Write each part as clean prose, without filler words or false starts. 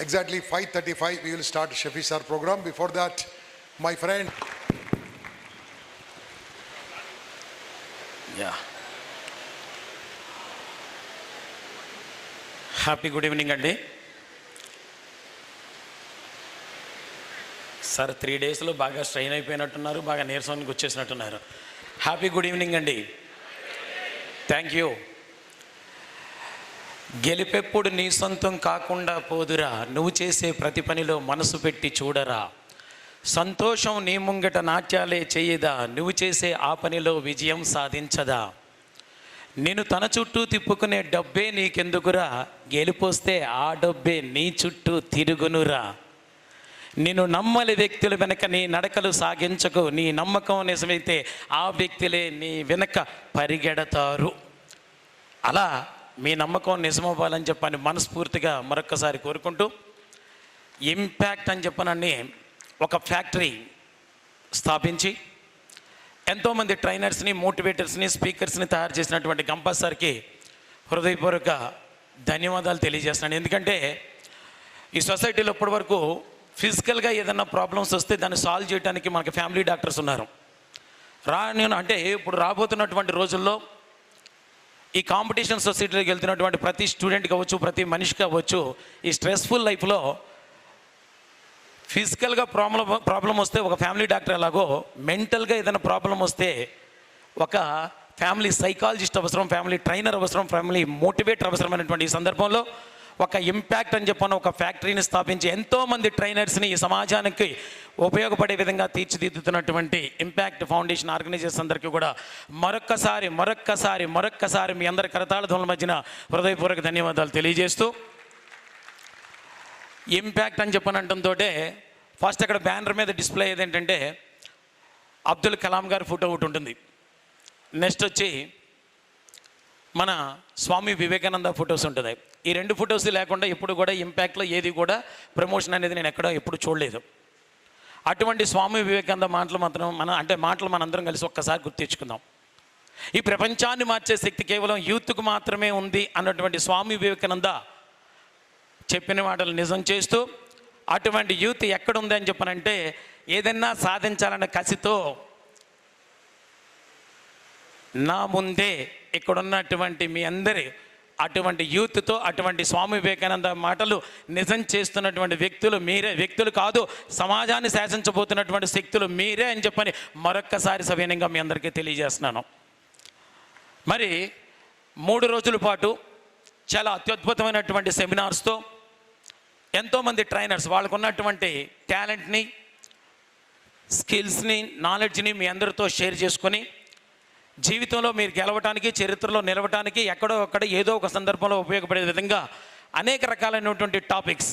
Exactly 5:35 we will start Shafi Sir program. Before that, my friend. Yeah. Happy good evening అండి. Sir 3 డేస్లో బాగా strain అయిపోయినట్టున్నారు, బాగా నీరసానికి వచ్చేసినట్టున్నారు. హ్యాపీ గుడ్ ఈవినింగ్ అండి. Thank you. గెలిపెప్పుడు నీ సొంతం కాకుండా పోదురా, నువ్వు చేసే ప్రతి పనిలో మనసు పెట్టి చూడరా. సంతోషం నీ ముంగట నాట్యాలే చేయదా, నువ్వు చేసే ఆ పనిలో విజయం సాధించదా. నేను తన చుట్టూ తిప్పుకునే డబ్బే నీకెందుకురా, గెలిపొస్తే ఆ డబ్బే నీ చుట్టూ తిరుగునురా. నిన్ను నమ్మని వ్యక్తుల వెనక నీ నడకలు సాగించకు, నీ నమ్మకం నిజమైతే ఆ వ్యక్తులే నీ వెనక పరిగెడతారు. అలా మీ నమ్మకం నిజమవ్వాలని చెప్పని మనస్ఫూర్తిగా మరొక్కసారి కోరుకుంటూ, ఇంపాక్ట్ అని చెప్పనని ఒక ఫ్యాక్టరీ స్థాపించి ఎంతోమంది ట్రైనర్స్ని, మోటివేటర్స్ని, స్పీకర్స్ని తయారు చేసినటువంటి గంపా సార్కి హృదయపూర్వక ధన్యవాదాలు తెలియజేస్తున్నాను. ఎందుకంటే ఈ సొసైటీలో ఇప్పటి వరకు ఫిజికల్గా ఏదైనా ప్రాబ్లమ్స్ వస్తే దాన్ని సాల్వ్ చేయడానికి మనకి ఫ్యామిలీ డాక్టర్స్ ఉన్నారు. అంటే ఇప్పుడు రాబోతున్నటువంటి రోజుల్లో ఈ కాంపిటీషన్ సొసైటీలోకి వెళ్తున్నటువంటి ప్రతి స్టూడెంట్ కావచ్చు, ప్రతి మనిషి కావచ్చు, ఈ స్ట్రెస్ఫుల్ లైఫ్లో ఫిజికల్గా ప్రాబ్లం వస్తే ఒక ఫ్యామిలీ డాక్టర్ ఎలాగో, మెంటల్గా ఏదైనా ప్రాబ్లం వస్తే ఒక ఫ్యామిలీ సైకాలజిస్ట్ అవసరం, ఫ్యామిలీ ట్రైనర్ అవసరం, ఫ్యామిలీ మోటివేటర్ అవసరమైనటువంటి ఈ సందర్భంలో ఒక ఇంపాక్ట్ అని చెప్పని ఒక ఫ్యాక్టరీని స్థాపించి ఎంతోమంది ట్రైనర్స్ని ఈ సమాజానికి ఉపయోగపడే విధంగా తీర్చిదిద్దుతున్నటువంటి ఇంపాక్ట్ ఫౌండేషన్ ఆర్గనైజర్స్ అందరికీ కూడా మరొక్కసారి మీ అందరి కరతాళ ధ్వనుల మధ్యన హృదయపూర్వక ధన్యవాదాలు తెలియజేస్తూ, ఇంపాక్ట్ అని చెప్పని అంటంతో ఫస్ట్ అక్కడ బ్యానర్ మీద డిస్ప్లే ఏంటంటే అబ్దుల్ కలాం గారి ఫోటో ఒకటి ఉంటుంది. నెక్స్ట్ వచ్చి మన స్వామి వివేకానంద ఫొటోస్ ఉంటుంది. ఈ రెండు ఫొటోస్ లేకుండా ఎప్పుడు కూడా ఇంపాక్ట్లో ఏది కూడా ప్రమోషన్ అనేది నేను ఎక్కడ ఎప్పుడు చూడలేదు. అటువంటి స్వామి వివేకానంద మాటలు మనందరం కలిసి ఒక్కసారి గుర్తు తెచ్చుకుందాం. ఈ ప్రపంచాన్ని మార్చే శక్తి కేవలం యూత్కు మాత్రమే ఉంది అన్నటువంటి స్వామి వివేకానంద చెప్పిన మాటలు నిజం చేస్తూ, అటువంటి యూత్ ఎక్కడుంది అని చెప్పనంటే ఏదైనా సాధించాలన్న కసితో నా ముందే ఇక్కడున్నటువంటి మీ అందరి అటువంటి యూత్తో అటువంటి స్వామి వివేకానంద మాటలు నిజం చేస్తున్నటువంటి వ్యక్తులు కాదు, సమాజాన్ని శాసించబోతున్నటువంటి శక్తులు మీరే అని చెప్పని మరొక్కసారి సవినయంగా మీ అందరికీ తెలియజేస్తున్నాను. మరి 3 రోజుల పాటు చాలా అత్యద్భుతమైనటువంటి సెమినార్స్తో ఎంతోమంది ట్రైనర్స్ వాళ్ళకు ఉన్నటువంటి టాలెంట్ని, స్కిల్స్ని, నాలెడ్జ్ని మీ అందరితో షేర్ చేసుకొని జీవితంలో మీరు గెలవటానికి, చరిత్రలో నిలవటానికి ఎక్కడో అక్కడ ఏదో ఒక సందర్భంలో ఉపయోగపడే విధంగా అనేక రకాలైనటువంటి టాపిక్స్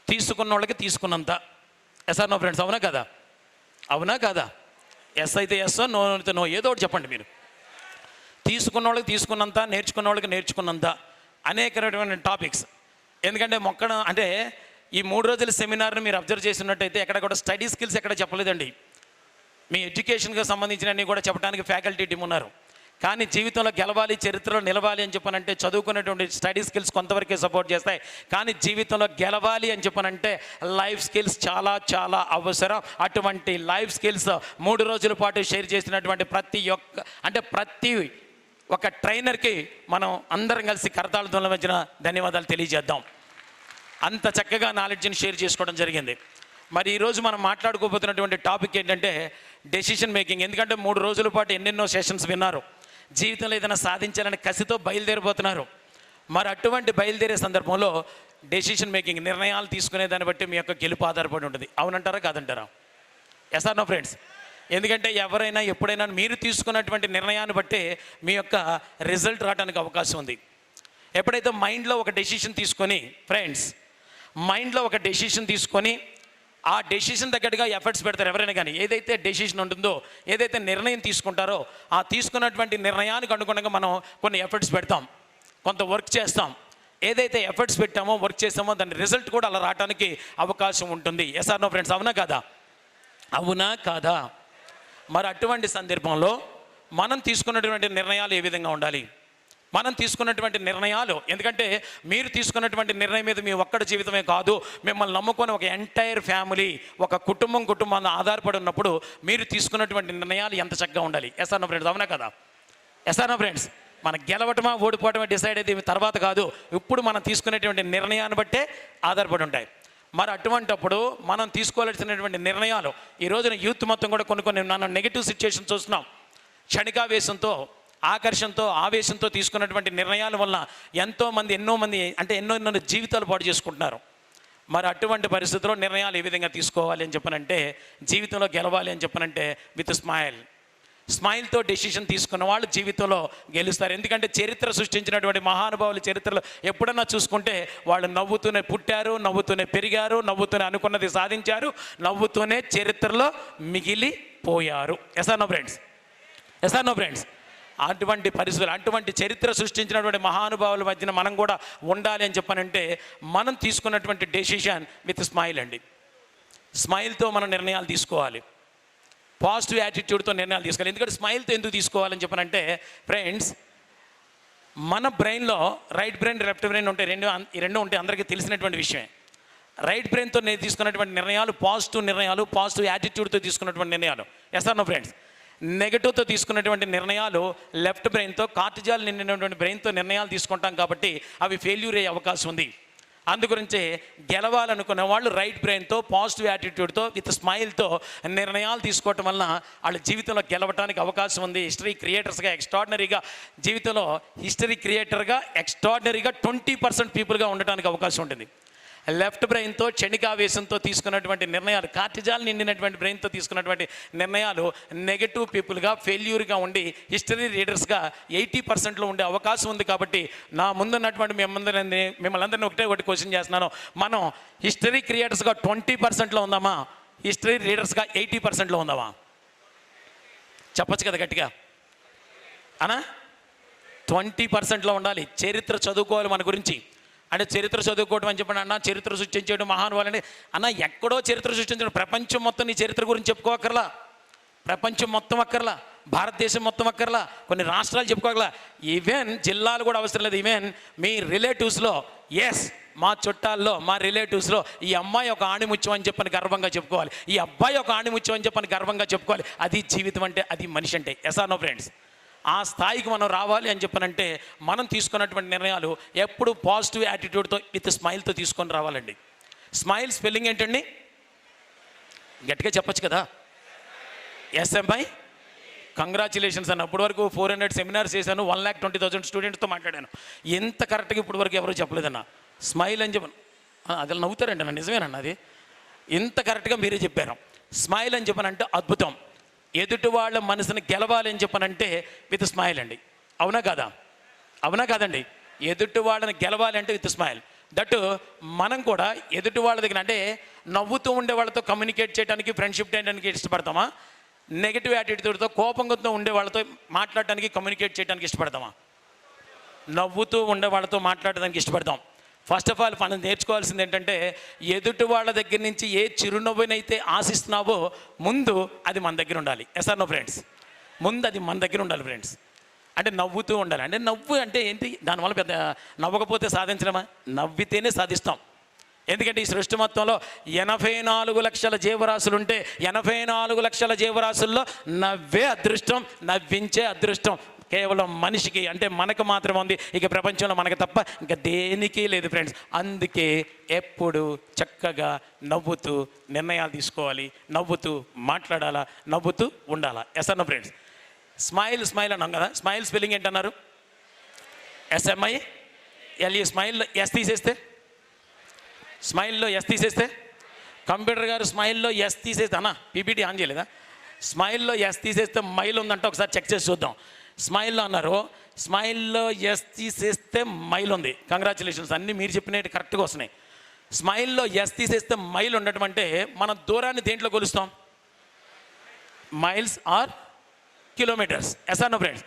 తీసుకున్న వాళ్ళకి తీసుకున్నంత. Yes or no friends? అవునా కదా? అవునా కాదా? ఎస్ అయితే ఎస్, నో అయితే నో, ఏదో ఒకటి చెప్పండి. మీరు తీసుకున్న వాళ్ళకి తీసుకున్నంత, నేర్చుకున్న వాళ్ళకి నేర్చుకున్నంత అనేక రకమైన టాపిక్స్. ఎందుకంటే ఈ 3 రోజుల సెమినార్ని మీరు అబ్జర్వ్ చేసినట్టయితే ఎక్కడ కూడా స్టడీ స్కిల్స్ ఎక్కడ చెప్పలేదండి. మీ ఎడ్యుకేషన్కి సంబంధించినవి కూడా చెప్పడానికి ఫ్యాకల్టీ టీం ఉన్నారు. కానీ జీవితంలో గెలవాలి, చరిత్రలో నిలవాలి అని చెప్పనంటే చదువుకునేటువంటి స్టడీ స్కిల్స్ కొంతవరకే సపోర్ట్ చేస్తాయి. కానీ జీవితంలో గెలవాలి అని చెప్పనంటే లైఫ్ స్కిల్స్ చాలా చాలా అవసరం. అటువంటి లైఫ్ స్కిల్స్ 3 రోజుల పాటు షేర్ చేసినటువంటి ప్రతి ఒక ట్రైనర్కి మనం అందరం కలిసి కరతాళ ధ్వనుల మధ్యన ధన్యవాదాలు తెలియజేద్దాం. అంత చక్కగా నాలెడ్జ్ని షేర్ చేసుకోవడం జరిగింది. మరి ఈరోజు మనం మాట్లాడుకోబోతున్నటువంటి టాపిక్ ఏంటంటే డెసిషన్ మేకింగ్. ఎందుకంటే 3 రోజుల పాటు ఎన్నెన్నో సెషన్స్ విన్నారు, జీవితంలో ఏదైనా సాధించాలని కసితో బయలుదేరిపోతున్నారు. మరి అటువంటి బయలుదేరే సందర్భంలో డెసిషన్ మేకింగ్, నిర్ణయాలు తీసుకునే దాన్ని బట్టి మీ యొక్క గెలుపు ఆధారపడి ఉంటుంది. అవునంటారా కాదంటారా? Yes or no friends? ఎందుకంటే ఎవరైనా ఎప్పుడైనా మీరు తీసుకున్నటువంటి నిర్ణయాన్ని బట్టే మీ యొక్క రిజల్ట్ రావడానికి అవకాశం ఉంది. ఎప్పుడైతే మైండ్లో ఒక డెసిషన్ తీసుకొని ఆ డెసిషన్ తగ్గట్టుగా ఎఫర్ట్స్ పెడతారు ఎవరైనా కానీ. ఏదైతే డెసిషన్ ఉంటుందో, ఏదైతే నిర్ణయం తీసుకుంటారో ఆ తీసుకున్నటువంటి నిర్ణయానికి అనుగుణంగా మనం కొన్ని ఎఫర్ట్స్ పెడతాం, కొంత వర్క్ చేస్తాం. ఏదైతే ఎఫర్ట్స్ పెట్టామో, వర్క్ చేస్తామో దాని రిజల్ట్ కూడా అలా రావడానికి అవకాశం ఉంటుంది. Yes or no friends? అవునా కాదా? అవునా కాదా? మరి అటువంటి సందర్భంలో మనం తీసుకున్నటువంటి నిర్ణయాలు ఏ విధంగా ఉండాలి? మనం తీసుకున్నటువంటి నిర్ణయాలు, ఎందుకంటే మీరు తీసుకున్నటువంటి నిర్ణయం మీద మీ ఒక్కడి జీవితమే కాదు, మిమ్మల్ని నమ్ముకొని ఒక ఎంటైర్ ఫ్యామిలీ, ఒక కుటుంబం ఆధారపడి ఉన్నప్పుడు మీరు తీసుకున్నటువంటి నిర్ణయాలు ఎంత చక్కగా ఉండాలి. ఎస్ అన్న ఫ్రెండ్స్, అవునా కదా? ఎస్ అన్న ఫ్రెండ్స్, మన గెలవటమా ఓడిపోవటమా డిసైడ్ అయితే తర్వాత కాదు, ఇప్పుడు మనం తీసుకునేటువంటి నిర్ణయాన్ని బట్టే ఆధారపడి ఉంటాయి. మరి అటువంటప్పుడు మనం తీసుకోవాల్సినటువంటి నిర్ణయాలు, ఈ రోజున యూత్ మొత్తం కూడా కొన్ని మనం నెగిటివ్ సిచ్యుయేషన్ చూస్తున్నాం. క్షణికావేశంతో, ఆకర్షణతో, ఆవేశంతో తీసుకున్నటువంటి నిర్ణయాల వల్ల ఎంతోమంది ఎన్నో జీవితాలు పాడు చేసుకుంటున్నారు. మరి అటువంటి పరిస్థితుల్లో నిర్ణయాలు ఏ విధంగా తీసుకోవాలి అని చెప్పనంటే, జీవితంలో గెలవాలి అని చెప్పనంటే విత్ స్మైల్తో డెసిషన్ తీసుకున్న వాళ్ళు జీవితంలో గెలుస్తారు. ఎందుకంటే చరిత్ర సృష్టించినటువంటి మహానుభావుల చరిత్రలో ఎప్పుడన్నా చూసుకుంటే వాళ్ళు నవ్వుతూనే పుట్టారు, నవ్వుతూనే పెరిగారు, నవ్వుతూనే అనుకున్నది సాధించారు, నవ్వుతూనే చరిత్రలో మిగిలిపోయారు. Yes or no friends? Yes or no friends? అటువంటి పరిస్థితులు, అటువంటి చరిత్ర సృష్టించినటువంటి మహానుభావుల మధ్యన మనం కూడా ఉండాలి అని చెప్పనంటే మనం తీసుకున్నటువంటి డెసిషన్ విత్ స్మైల్ అండి. స్మైల్తో మనం నిర్ణయాలు తీసుకోవాలి, పాజిటివ్ యాటిట్యూడ్తో నిర్ణయాలు తీసుకోవాలి. ఎందుకంటే స్మైల్తో ఎందుకు తీసుకోవాలని చెప్పనంటే ఫ్రెండ్స్, మన బ్రెయిన్లో రైట్ బ్రెయిన్, లెఫ్ట్ బ్రెయిన్ ఉంటాయి, రెండు ఉంటాయి, అందరికీ తెలిసినటువంటి విషయమే. రైట్ బ్రెయిన్తో నేను తీసుకున్నటువంటి నిర్ణయాలు పాజిటివ్ నిర్ణయాలు, పాజిటివ్ యాటిట్యూడ్తో తీసుకున్నటువంటి నిర్ణయాలు. Yes or no friends? నెగటివ్తో తీసుకున్నటువంటి నిర్ణయాలు లెఫ్ట్ బ్రెయిన్తో, కార్టిజాల్ నిండినటువంటి బ్రెయిన్తో నిర్ణయాలు తీసుకుంటాం కాబట్టి అవి ఫెయిల్యూర్ అయ్యే అవకాశం ఉంది. అందుగురించే గెలవాలనుకునే వాళ్ళు రైట్ బ్రెయిన్తో, పాజిటివ్ యాటిట్యూడ్తో, విత్ స్మైల్తో నిర్ణయాలు తీసుకోవటం వలన వాళ్ళ జీవితంలో గెలవడానికి అవకాశం ఉంది. హిస్టరీ క్రియేటర్స్గా జీవితంలో హిస్టరీ క్రియేటర్గా ఎక్స్ట్రాడినరీగా 20% పీపుల్గా ఉండటానికి అవకాశం ఉంటుంది. లెఫ్ట్ బ్రెయిన్తో, క్షణికావేశంతో తీసుకున్నటువంటి నిర్ణయాలు, కార్టిజాల్ నిండినటువంటి బ్రెయిన్తో తీసుకున్నటువంటి నిర్ణయాలు నెగటివ్ పీపుల్గా, ఫెయిల్యూర్గా ఉండి హిస్టరీ రీడర్స్గా 80%లో ఉండే అవకాశం ఉంది. కాబట్టి నా ముందున్నటువంటి మిమ్మల్ని అందరినీ ఒకటి క్వశ్చన్ చేస్తున్నాను, మనం హిస్టరీ క్రియేటర్స్గా 20%లో ఉందామా, హిస్టరీ రీడర్స్గా 80%లో ఉందామా? చెప్పచ్చు కదా గట్టిగా అనా? 20%లో ఉండాలి. చరిత్ర చదువుకోవాలి మన గురించి. అంటే చరిత్ర చదువుకోవడం అని చెప్పండి అన్న, చరిత్ర సృష్టించడం మహానుభావులని అన్న, ఎక్కడో చరిత్ర సృష్టించడం, ప్రపంచం మొత్తం నీ చరిత్ర గురించి చెప్పుకోకర్లా, ప్రపంచం మొత్తం అక్కర్లా, భారతదేశం మొత్తం అక్కర్లా, కొన్ని రాష్ట్రాలు చెప్పుకోగల, ఈవెన్ జిల్లాలు కూడా అవసరం లేదు. ఈవెన్ మీ రిలేటివ్స్లో, ఎస్ మా చుట్టాల్లో, మా రిలేటివ్స్లో ఈ అమ్మాయి ఒక ఆణిముత్యం అని చెప్పని గర్వంగా చెప్పుకోవాలి, ఈ అబ్బాయి ఒక ఆణిముత్యం అని చెప్పని గర్వంగా చెప్పుకోవాలి. అది జీవితం అంటే, అది మనిషి అంటే. Yes or no friends? ఆ స్థాయికి మనం రావాలి అని చెప్పనంటే మనం తీసుకున్నటువంటి నిర్ణయాలు ఎప్పుడు పాజిటివ్ యాటిట్యూడ్తో, విత్ స్మైల్తో తీసుకొని రావాలండి. స్మైల్ స్పెల్లింగ్ ఏంటండి? గట్టిగా చెప్పచ్చు కదా? ఎస్ఎంఐ. కంగ్రాచులేషన్స్ అన్న. ఇప్పటి వరకు 400 సెమినార్స్ చేశాను, 1,20,000 స్టూడెంట్స్తో మాట్లాడాను. ఎంత కరెక్ట్గా ఇప్పటి వరకు ఎవరు చెప్పలేదన్న. స్మైల్ అని చెప్పను, అది నవ్వుతారండి అన్న, నిజమేనన్న అది. ఇంత కరెక్ట్గా మీరే చెప్పారు. స్మైల్ అని చెప్పనంటే అద్భుతం. ఎదుటి వాళ్ళ మనసుని గెలవాలి అని చెప్పనంటే విత్ స్మైల్ అండి. అవునా కాదా? అవునా కాదండి? ఎదుటి వాళ్ళని గెలవాలి అంటే విత్ స్మైల్. దట్ మనం కూడా ఎదుటి వాళ్ళ దగ్గర, అంటే నవ్వుతూ ఉండే వాళ్ళతో కమ్యూనికేట్ చేయడానికి, ఫ్రెండ్షిప్ చేయడానికి ఇష్టపడతామా? నెగిటివ్ యాటిట్యూడ్తో, కోపంతో ఉండే వాళ్ళతో మాట్లాడటానికి, కమ్యూనికేట్ చేయడానికి ఇష్టపడతామా? నవ్వుతూ ఉండే వాళ్ళతో మాట్లాడడానికి ఇష్టపడతాం. ఫస్ట్ ఆఫ్ ఆల్ మనం నేర్చుకోవాల్సింది ఏంటంటే, ఎదుటి వాళ్ళ దగ్గర నుంచి ఏ చిరునవ్వునైతే ఆశిస్తున్నావో ముందు అది మన దగ్గర ఉండాలి. Yes or no friends? ముందు అది మన దగ్గర ఉండాలి ఫ్రెండ్స్. అంటే నవ్వుతూ ఉండాలి. అంటే నవ్వు అంటే ఏంటి? దానివల్ల పెద్ద నవ్వకపోతే సాధించడమా? నవ్వితేనే సాధిస్తాం. ఎందుకంటే ఈ సృష్టి మొత్తంలో 84 లక్షల జీవరాశులు ఉంటే 84 లక్షల జీవరాశుల్లో నవ్వే అదృష్టం, నవ్వించే అదృష్టం కేవలం మనిషికి, అంటే మనకు మాత్రమే ఉంది. ఇక ప్రపంచంలో మనకు తప్ప ఇంకా దేనికి లేదు ఫ్రెండ్స్. అందుకే ఎప్పుడు చక్కగా నవ్వుతూ నిర్ణయాలు తీసుకోవాలి, నవ్వుతూ మాట్లాడాలా, నవ్వుతూ ఉండాలా. ఎస్ అన్న ఫ్రెండ్స్? స్మైల్ అన్నాం కదా. స్మైల్ స్పెల్లింగ్ ఏంటన్నారు? S M I L E. స్మైల్లో ఎస్ తీసేస్తే, స్మైల్లో ఎస్ తీసేస్తే, కంప్యూటర్ గారు స్మైల్లో ఎస్ తీసేస్తే అన్న, పీపీటీ ఆన్ చేయలేదా? స్మైల్లో ఎస్ తీసేస్తే మైల్ ఉందంటే ఒకసారి చెక్ చేసి చూద్దాం. స్మైల్లో అన్నారు, స్మైల్లో ఎస్ తీసేస్తే మైల్ ఉంది. కంగ్రాచులేషన్స్, అన్నీ మీరు చెప్పినట్టు కరెక్ట్గా వస్తున్నాయి. స్మైల్లో ఎస్ తీసేస్తే మైల్ ఉండటం అంటే మనం దూరాన్ని దేంట్లో కొలుస్తాం? Miles or kilometres. Yes or no friends?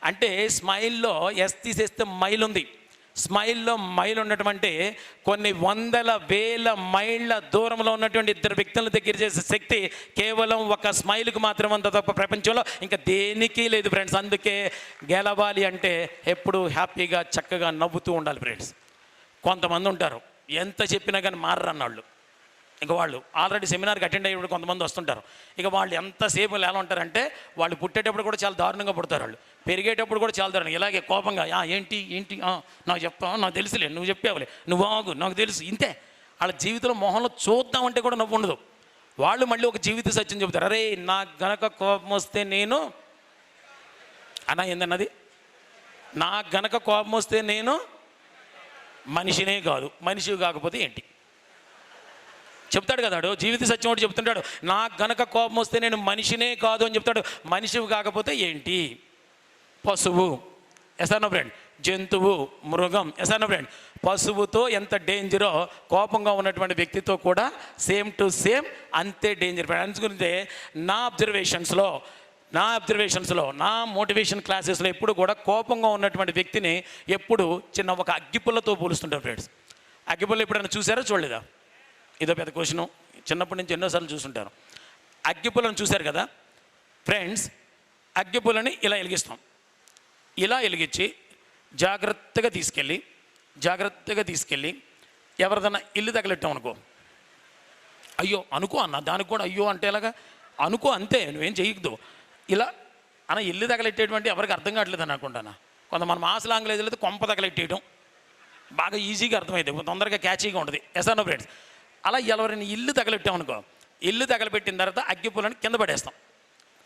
అంటే స్మైల్లో ఎస్ తీసేస్తే మైల్ ఉంది, స్మైల్లో మైల్ ఉండటం అంటే కొన్ని వందల వేల మైళ్ళ దూరంలో ఉన్నటువంటి ఇద్దరు వ్యక్తులను దగ్గర చేసే శక్తి కేవలం ఒక స్మైల్కి మాత్రం అంత తప్ప ప్రపంచంలో ఇంకా దేనికి లేదు ఫ్రెండ్స్. అందుకే గెలవాలి అంటే ఎప్పుడు హ్యాపీగా చక్కగా నవ్వుతూ ఉండాలి ఫ్రెండ్స్. కొంతమంది ఉంటారు ఎంత చెప్పినా కానీ మారరన్నాళ్ళు. ఇక వాళ్ళు ఆల్రెడీ సెమినార్కి అటెండ్ అయ్యేప్పుడు కొంతమంది వస్తుంటారు. ఇక వాళ్ళు ఎంతసేపు ఎలా ఉంటారంటే వాళ్ళు పుట్టేటప్పుడు కూడా చాలా దారుణంగా పుడతారు, వాళ్ళు పెరిగేటప్పుడు కూడా చాలా దారుణంగా ఇలాగే కోపంగా ఏంటి ఏంటి నాకు చెప్తా, నాకు తెలుసులే, నువ్వు చెప్పావులే, నువ్వు ఆగు, నాకు తెలుసు, ఇంతే. వాళ్ళ జీవితంలో మొహంలో చూద్దామంటే కూడా నవ్వు ఉండదు. వాళ్ళు మళ్ళీ ఒక జీవిత సత్యం చెబుతారు, అరే నాకు గనక కోపం వస్తే నేను ఏందన్నది, నాకు గనక కోపం వస్తే నేను మనిషినే కాదు, మనిషి కాకపోతే ఏంటి చెప్తాడు కదా, జీవిత సత్యం ఒకటి చెప్తుంటాడు. నాకు గనక కోపం వస్తే నేను మనిషినే కాదు అని చెప్తాడు. మనిషివి కాకపోతే ఏంటి, పశువు, ఎసానో ఫ్రెండ్, జంతువు, మృగం, ఎసానో ఫ్రెండ్. పశువుతో ఎంత డేంజరో కోపంగా ఉన్నటువంటి వ్యక్తితో కూడా సేమ్ టు సేమ్ అంతే డేంజర్ ఫ్రెండ్. అందుగురించే నా అబ్జర్వేషన్స్లో నా మోటివేషన్ క్లాసెస్లో ఎప్పుడు కూడా కోపంగా ఉన్నటువంటి వ్యక్తిని ఎప్పుడు చిన్న ఒక అగ్గిపుల్లతో పోలుస్తుంటారు ఫ్రెండ్స్. అగ్గిపుల్ల ఎప్పుడైనా చూసారో చూడలేదా? ఇదో పెద్ద క్వశ్చను, చిన్నప్పటి నుంచి ఎన్నోసార్లు చూస్తుంటారు. అగ్గిపుల్లను చూశారు కదా ఫ్రెండ్స్, అగ్గిపుల్లని ఇలా వెలిగిస్తాం, ఇలా వెలిగించి జాగ్రత్తగా తీసుకెళ్ళి ఎవరిదన్నా ఇల్లు తగలెట్టాం అనుకో, అయ్యో అనుకో అన్న, దానికి కూడా అయ్యో అంటే ఎలాగా అనుకో, అంతే, నువ్వేం చేయకూడదు. ఇలా ఇల్లు తగలెట్టేటువంటి ఎవరికి అర్థం కావట్లేదు అని అనుకుంటాను. కొంతమంది మాస్ లాంగ్వేజ్లో అయితే కొంప తగలెట్టేయడం బాగా ఈజీగా అర్థమైంది, తొందరగా క్యాచీగా ఉంటుంది. ఎసానో ఫ్రెండ్స్, అలా ఎవరైనా ఇల్లు తగలెట్టామనుకో, ఇల్లు తగలబెట్టిన తర్వాత అగ్గిపుల్లని కింద పడేస్తాం.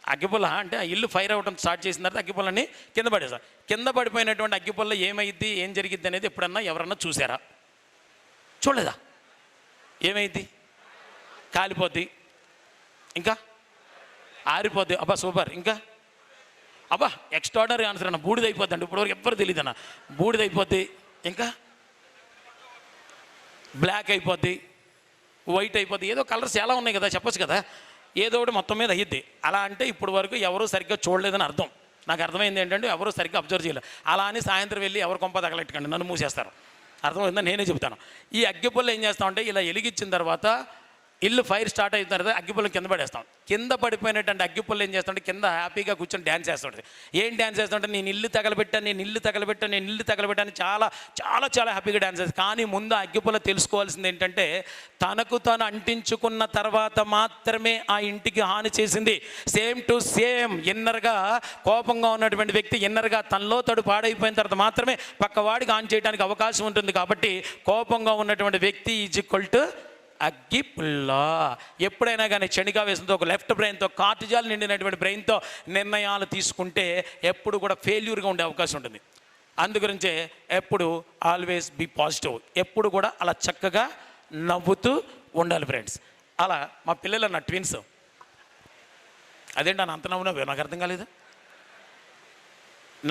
అగ్గిపుల్ల అంటే ఆ ఇల్లు ఫైర్ అవ్వడం స్టార్ట్ చేసిన తర్వాత అగ్గిపుల్లని కింద పడేస్తాం. కింద పడిపోయినటువంటి అగ్గిపుల్ల ఏమైద్ది, ఏం జరిగిద్ది అనేది ఎప్పుడన్నా ఎవరన్నా చూసారా? చూడలేదా? ఏమైద్ది? కాలిపోద్ది, ఇంకా ఆరిపోద్ది. అబ్బా సూపర్, ఇంకా అబ్బా ఎక్స్ట్రాడనరీ ఆన్సర్ అన్న, బూడిదైపోద్ది అండి, ఇప్పటివరకు ఎవ్వరు తెలియదు అన్న, బూడిదైపోద్ది, ఇంకా బ్లాక్ అయిపోద్ది, వైట్ అయిపోద్ది, ఏదో కలర్స్ ఎలా ఉన్నాయి కదా చెప్పచ్చు కదా, ఏదో ఒకటి మొత్తం మీద అయ్యిద్ది. అలా అంటే ఇప్పుడు వరకు ఎవరూ సరిగ్గా చూడలేదని అర్థం. నాకు అర్థమైంది ఏంటంటే ఎవరూ సరిగ్గా అబ్జర్వ్ చేయలేదు. అలా అని సాయంత్రం వెళ్ళి ఎవరు కొంప తగలెట్టకండి, నన్ను మూసేస్తారు. అర్థమైందని నేనే చెబుతాను. ఈ అగ్గిపుల్ల ఏం చేస్తామంటే ఇలా వెలిగించిన తర్వాత ఇల్లు ఫైర్ స్టార్ట్ అయిన తర్వాత అగ్గిపుల్లని కింద పడేస్తాం. కింద పడిపోయినటువంటి అగ్గిపుల్ల ఏం చేస్తామంటే కింద హ్యాపీగా కూర్చొని డ్యాన్స్ చేస్తుంటుంది. ఏం డ్యాన్స్ చేస్తుంటే నేను ఇల్లు తగలబెట్టాను చాలా చాలా చాలా హ్యాపీగా డ్యాన్స్ చేస్తాను. కానీ ముందు అగ్గిపుల్ల తెలుసుకోవాల్సింది ఏంటంటే తనకు తాను అంటించుకున్న తర్వాత మాత్రమే ఆ ఇంటికి హాని చేసింది. సేమ్ టు సేమ్ ఇన్నర్గా కోపంగా ఉన్నటువంటి వ్యక్తి ఇన్నర్గా తనలో తడు పాడైపోయిన తర్వాత మాత్రమే పక్కవాడికి ఆన్ చేయడానికి అవకాశం ఉంటుంది. కాబట్టి కోపంగా ఉన్నటువంటి వ్యక్తి ఈజ్ ఈక్వల్ టు అగ్గిపుల్ల. ఎప్పుడైనా కానీ క్షణికావేశంతో ఒక లెఫ్ట్ బ్రెయిన్తో కార్టిజాల్ నిండినటువంటి బ్రెయిన్తో నిర్ణయాలు తీసుకుంటే ఎప్పుడు కూడా ఫెయిల్యూర్గా ఉండే అవకాశం ఉంటుంది. అందుగురించే ఎప్పుడు ఆల్వేస్ బీ పాజిటివ్, ఎప్పుడు కూడా అలా చక్కగా నవ్వుతూ ఉండాలి ఫ్రెండ్స్. అలా మా పిల్లలు అన్న ట్విన్స్, అదేంటి అంత నవ్వునవ్వు, నాకు అర్థం కాలేదు,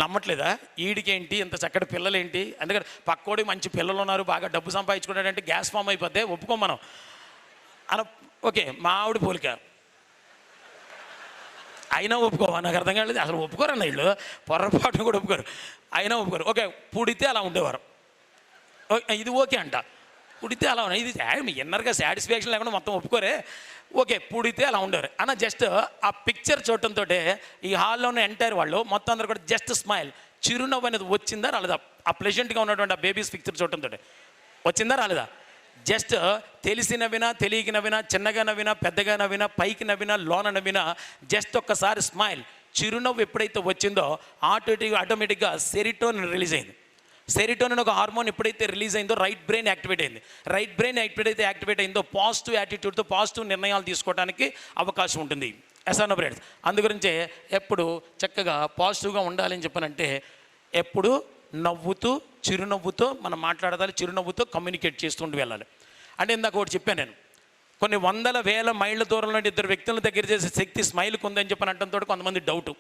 నమ్మట్లేదా? ఈడికేంటి ఇంత చక్కటి పిల్లలేంటి? అందుకని పక్కోడి మంచి పిల్లలు ఉన్నారు, బాగా డబ్బు సంపాదించుకున్నాడంటే గ్యాస్ ఫామ్ అయిపోద్ది, ఒప్పుకోం మనం అన. ఓకే, మా ఆవిడ పోలిక అయినా ఒప్పుకోవా, నాకు అర్థం కాలేదు. అసలు ఒప్పుకోరన్న వీళ్ళు, పొరపాటును కూడా ఒప్పుకోరు, అయినా ఒప్పుకోరు. ఓకే, పుడితే అలా ఉండేవారు, ఇది ఓకే అంట. పుడితే అలా ఉన్నాయి, ఇది ఇన్నర్గా సాటిస్ఫాక్షన్ లేకుండా మొత్తం ఒప్పుకోరే. ఓకే, పుడితే అలా ఉండేవారు అన్న. జస్ట్ ఆ పిక్చర్ చూడటంతో ఈ హాల్లో ఉన్న ఎంటైర్ వాళ్ళు మొత్తం అందరూ కూడా జస్ట్ స్మైల్, చిరునవ్వు అనేది వచ్చిందా రాలేదా? ఆ ప్లెజెంట్గా ఉన్నటువంటి ఆ బేబీస్ పిక్చర్ చూడటంతో వచ్చిందా రాలేదా? జస్ట్ తెలిసి నవ్వినా, తెలియక నవ్వినా, చిన్నగా నవ్వినా, పెద్దగా నవ్వినా, పైకి నవ్వినా, లోన నవ్వినా, జస్ట్ ఒక్కసారి స్మైల్, చిరునవ్వు ఎప్పుడైతే వచ్చిందో ఆటోమేటిక్గా సెరిటోనిన్ రిలీజ్ అయింది. సెరిటోనిన్ ఒక హార్మోన్ ఎప్పుడైతే రిలీజ్ అయిందో రైట్ బ్రెయిన్ యాక్టివేట్ అయింది. రైట్ బ్రెయిన్ ఎప్పుడైతే యాక్టివేట్ అయిందో పాజిటివ్ యాటిట్యూడ్తో పాజిటివ్ నిర్ణయాలు తీసుకోవడానికి అవకాశం ఉంటుంది. ఎసానో ఫ్రెండ్స్, అందుగురించే ఎప్పుడు చక్కగా పాజిటివ్గా ఉండాలని చెప్పనంటే ఎప్పుడు నవ్వుతూ చిరునవ్వుతో మనం మాట్లాడాలి, చిరునవ్వుతో కమ్యూనికేట్ చేస్తుంటూ వెళ్ళాలి. అంటే ఇందాక ఒకటి చెప్పాను నేను, కొన్ని వందల వేల మైళ్ళ దూరంలో ఇద్దరు వ్యక్తుల దగ్గర చేసే శక్తి స్మైల్కి ఉందని చెప్పని అంటంతో కొంతమంది డౌటు,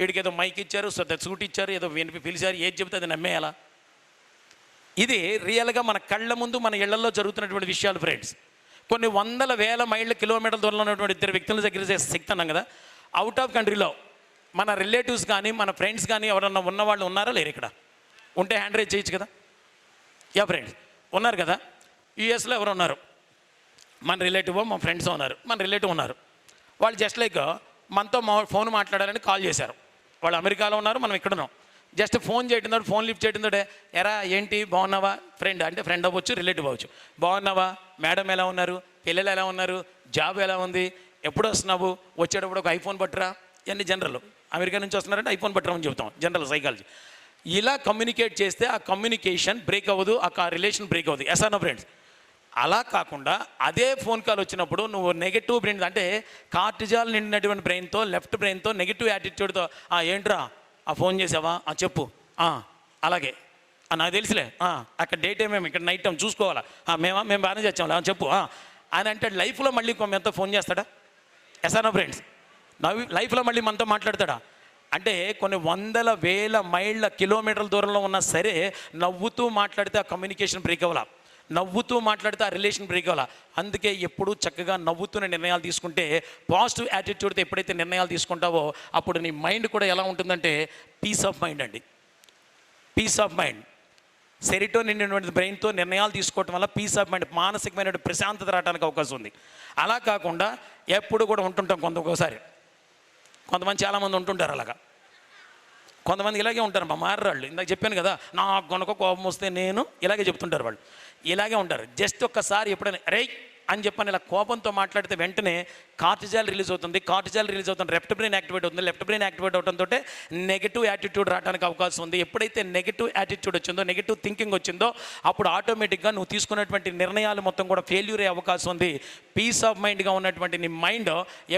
వీడికి ఏదో మైక్ ఇచ్చారు, సూట్ ఇచ్చారు, ఏదో పిలిచారు, ఏది చెబితే అది నమ్మేయాలా? ఇది రియల్గా మన కళ్ళ ముందు మన ఇళ్లలో జరుగుతున్నటువంటి విషయాలు ఫ్రెండ్స్. కొన్ని వందల వేల మైళ్ళ కిలోమీటర్ల దూరంలో ఉన్నటువంటి ఇద్దరు వ్యక్తుల దగ్గర చేసే శక్తి అన్నాం కదా. అవుట్ ఆఫ్ కంట్రీలో మన రిలేటివ్స్ కానీ మన ఫ్రెండ్స్ కానీ ఎవరన్నా ఉన్నవాళ్ళు ఉన్నారా లేరు? ఇక్కడ ఉంటే హ్యాండ్ రైజ్ చేయొచ్చు కదా. యా ఫ్రెండ్స్ ఉన్నారు కదా, యూఎస్లో ఎవరు ఉన్నారు, మన రిలేటివ్ మా ఫ్రెండ్స్ ఉన్నారు, మన రిలేటివ్ ఉన్నారు. వాళ్ళు జస్ట్ లైక్ మనతో ఫోన్ మాట్లాడాలని కాల్ చేశారు. వాళ్ళు అమెరికాలో ఉన్నారు, మనం ఇక్కడ ఉన్నాం. జస్ట్ ఫోన్ చేయడం తోటి, ఫోన్ లిఫ్ట్ చేయడం తోటే, ఎరా ఏంటి బాగున్నావా, ఫ్రెండ్ అంటే ఫ్రెండ్ అవ్వచ్చు, రిలేటివ్ అవ్వచ్చు, బాగున్నావా, మేడం ఎలా ఉన్నారు, పిల్లలు ఎలా ఉన్నారు, జాబ్ ఎలా ఉంది, ఎప్పుడు వస్తున్నావు, వచ్చేటప్పుడు ఒక ఐఫోన్ పట్టురా, ఇవన్నీ జనరల్. అమెరికా నుంచి వస్తున్నారంటే ఐఫోన్ పట్టరని చెబుతాం, జనరల్ సైకాలజీ. ఇలా కమ్యూనికేట్ చేస్తే ఆ కమ్యూనికేషన్ బ్రేక్ అవ్వదు, ఆ రిలేషన్ బ్రేక్ అవ్వదు. ఎస్ అన్న ఫ్రెండ్స్. అలా కాకుండా అదే ఫోన్ కాల్ వచ్చినప్పుడు నువ్వు నెగిటివ్ బ్రెయిన్, అంటే కార్టిజాల్ నిండినటువంటి బ్రెయిన్తో, లెఫ్ట్ బ్రెయిన్తో, నెగిటివ్ యాటిట్యూడ్తో, ఏంట్రా ఆ ఫోన్ చేసావా, చెప్పు, అలాగే నాకు తెలుసులే, అక్కడ డే టైం మేము ఇక్కడ నైట్ టైం చూసుకోవాలా, మేము బాగానే చేస్తాంలే, చెప్పు అని అంటే లైఫ్లో మళ్ళీ మనతో ఫోన్ చేస్తాడా? ఎసానా ఫ్రెండ్స్? లైఫ్లో మళ్ళీ మనతో మాట్లాడతాడా? అంటే కొన్ని వందల వేల మైళ్ళ కిలోమీటర్ల దూరంలో ఉన్నా సరే నవ్వుతూ మాట్లాడితే ఆ కమ్యూనికేషన్ బ్రేక్ అవ్వాలా, నవ్వుతూ మాట్లాడితే ఆ రిలేషన్ బ్రేక్ అవ్వాలా. అందుకే ఎప్పుడు చక్కగా నవ్వుతూనే నిర్ణయాలు తీసుకుంటే, పాజిటివ్ యాటిట్యూడ్తో ఎప్పుడైతే నిర్ణయాలు తీసుకుంటావో అప్పుడు నీ మైండ్ కూడా ఎలా ఉంటుందంటే పీస్ ఆఫ్ మైండ్ అండి. పీస్ ఆఫ్ మైండ్, సెరిటోనిన్ నిండినటువంటి బ్రెయిన్తో నిర్ణయాలు తీసుకోవటం వల్ల పీస్ ఆఫ్ మైండ్, మానసికమైన ప్రశాంతత రావడానికి అవకాశం ఉంది. అలా కాకుండా ఎప్పుడు కూడా ఉంటుంటాం ఒకసారి, కొంతమంది చాలామంది ఉంటుంటారు అలాగా. కొంతమంది ఇలాగే ఉంటారు, మా మారాళ్ళు ఇందాక చెప్పాను కదా, నాకు కనుక కోపం వస్తే నేను ఇలాగే చెప్తుంటారు. వాళ్ళు ఇలాగే ఉంటారు. జస్ట్ ఒక్కసారి ఎప్పుడైనా రేయ్ అని చెప్పని ఇలా కోపంతో మాట్లాడితే వెంటనే కార్టిజాల్ రిలీజ్ అవుతుంది. కార్టిజాల్ రిలీజ్ అవుతుంది, లెఫ్ట్ బ్రెయిన్ యాక్టివేట్ అవుతుంది. లెఫ్ట్ బ్రెయిన్ యాక్టివేట్ అవడంతో నెగిటివ్ యాటిట్యూడ్ రావడానికి అవకాశం ఉంది. ఎప్పుడైతే నెగిటివ్ యాటిట్యూడ్ వచ్చిందో, నెగిటివ్ థింకింగ్ వచ్చిందో, అప్పుడు ఆటోమేటిక్గా నువ్వు తీసుకున్నటువంటి నిర్ణయాలు మొత్తం కూడా ఫెయిల్యూర్ అయ్యే అవకాశం ఉంది. పీస్ ఆఫ్ మైండ్గా ఉన్నటువంటి నీ మైండ్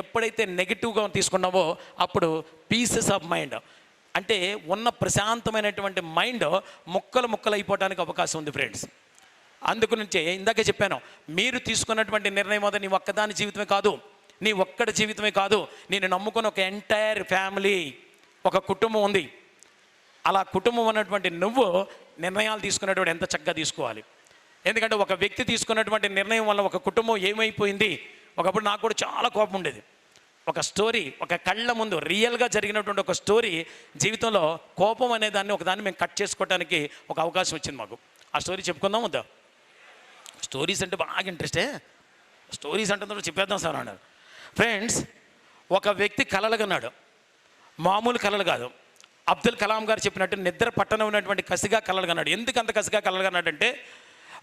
ఎప్పుడైతే నెగిటివ్గా తీసుకున్నావో అప్పుడు పీసెస్ ఆఫ్ మైండ్, అంటే ఉన్న ప్రశాంతమైనటువంటి మైండ్ ముక్కలు అయిపోవడానికి అవకాశం ఉంది ఫ్రెండ్స్. అందుకు నుంచే ఇందాకే చెప్పాను, మీరు తీసుకున్నటువంటి నిర్ణయం వల్ల నీ ఒక్కదాని జీవితమే కాదు, నీ ఒక్కడి జీవితమే కాదు, నేను నమ్ముకున్న ఒక ఎంటైర్ ఫ్యామిలీ, ఒక కుటుంబం ఉంది. అలా కుటుంబం ఉన్నటువంటి నువ్వు నిర్ణయాలు తీసుకునేటువంటి ఎంత చక్కగా తీసుకోవాలి. ఎందుకంటే ఒక వ్యక్తి తీసుకున్నటువంటి నిర్ణయం వల్ల ఒక కుటుంబం ఏమైపోయింది. ఒకప్పుడు నాకు కూడా చాలా కోపం ఉండేది. ఒక స్టోరీ, ఒక కళ్ళ ముందు రియల్గా జరిగినటువంటి ఒక స్టోరీ జీవితంలో కోపం అనే దాన్ని ఒకదాన్ని మేము కట్ చేసుకోవడానికి ఒక అవకాశం వచ్చింది మాకు. ఆ స్టోరీ చెప్పుకుందాం వద్దా? స్టోరీస్ అంటే బాగా ఇంట్రెస్టే, స్టోరీస్ అంటే చెప్పేద్దాం సార్ అన్నారు. ఫ్రెండ్స్, ఒక వ్యక్తి కలలుగన్నాడు, మామూలు కలలు కాదు. అబ్దుల్ కలాం గారు చెప్పినట్టు నిద్ర పట్టన ఉన్నటువంటి కసిగా కలలుగన్నాడు. ఎందుకు అంత కసిగా కలలుగన్నాడంటే,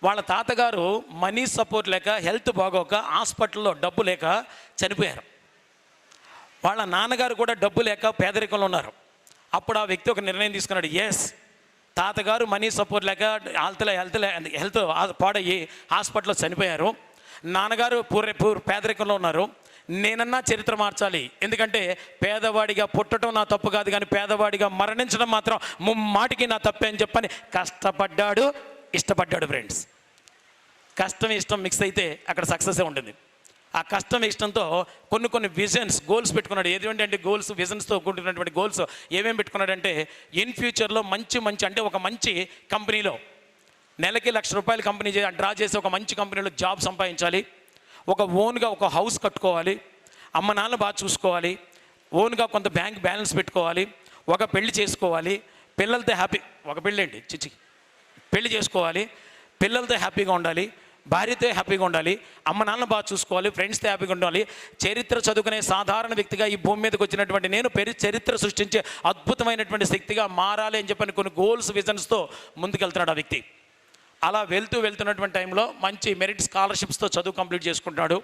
వాళ్ళ తాతగారు మనీ సపోర్ట్ లేక, హెల్త్ బాగోక, హాస్పిటల్లో డబ్బు లేక చనిపోయారు. వాళ్ళ నాన్నగారు కూడా డబ్బు లేక పేదరికంలో ఉన్నారు. అప్పుడు ఆ వ్యక్తి ఒక నిర్ణయం తీసుకున్నాడు. ఎస్, తాతగారు మనీ సపోర్ట్ లేక హెల్త్ పాడయ్యి హాస్పిటల్లో చనిపోయారు, నాన్నగారు పేదరికంలో ఉన్నారు, నేనన్నా చరిత్ర మార్చాలి. ఎందుకంటే పేదవాడిగా పుట్టడం నా తప్పు కాదు, కానీ పేదవాడిగా మరణించడం మాత్రం ముమ్మాటికి నా తప్పే అని చెప్పని కష్టపడ్డాడు, ఇష్టపడ్డాడు. ఫ్రెండ్స్, కష్టం ఇష్టం మిక్స్ అయితే అక్కడ సక్సెసే ఉంటుంది. ఆ కష్టం ఇష్టంతో కొన్ని విజన్స్, గోల్స్ పెట్టుకున్నాడు. ఏంటంటే గోల్స్, విజన్స్తో కూడుకున్నటువంటి గోల్స్ ఏమేమి పెట్టుకున్నాడంటే, ఇన్ ఫ్యూచర్లో మంచి అంటే ఒక మంచి కంపెనీలో నెలకి ₹1,00,000 కంపెనీ డ్రా చేసి ఒక మంచి కంపెనీలో జాబ్ సంపాదించాలి, ఒక ఓన్గా ఒక హౌస్ కట్టుకోవాలి, అమ్మ నాన్న బాగా చూసుకోవాలి, ఓన్గా కొంత బ్యాంక్ బ్యాలెన్స్ పెట్టుకోవాలి, ఒక పెళ్లి చేసుకోవాలి, పిల్లలతో ఒక పెళ్ళి చేసుకోవాలి, పిల్లలతో హ్యాపీగా ఉండాలి, భార్యతో హ్యాపీగా ఉండాలి, అమ్మ నాన్న బాగా చూసుకోవాలి, ఫ్రెండ్స్తో హ్యాపీగా ఉండాలి. చరిత్ర చదువుకునే సాధారణ వ్యక్తిగా ఈ భూమి మీదకి వచ్చినటువంటి నేను చరిత్ర సృష్టించే అద్భుతమైనటువంటి శక్తిగా మారాలి అని చెప్పని కొన్ని గోల్స్, విజన్స్తో ముందుకెళ్తున్నాడు ఆ వ్యక్తి. అలా వెళ్తున్నటువంటి టైంలో మంచి మెరిట్ స్కాలర్షిప్స్తో చదువు కంప్లీట్ చేసుకుంటున్నాడు.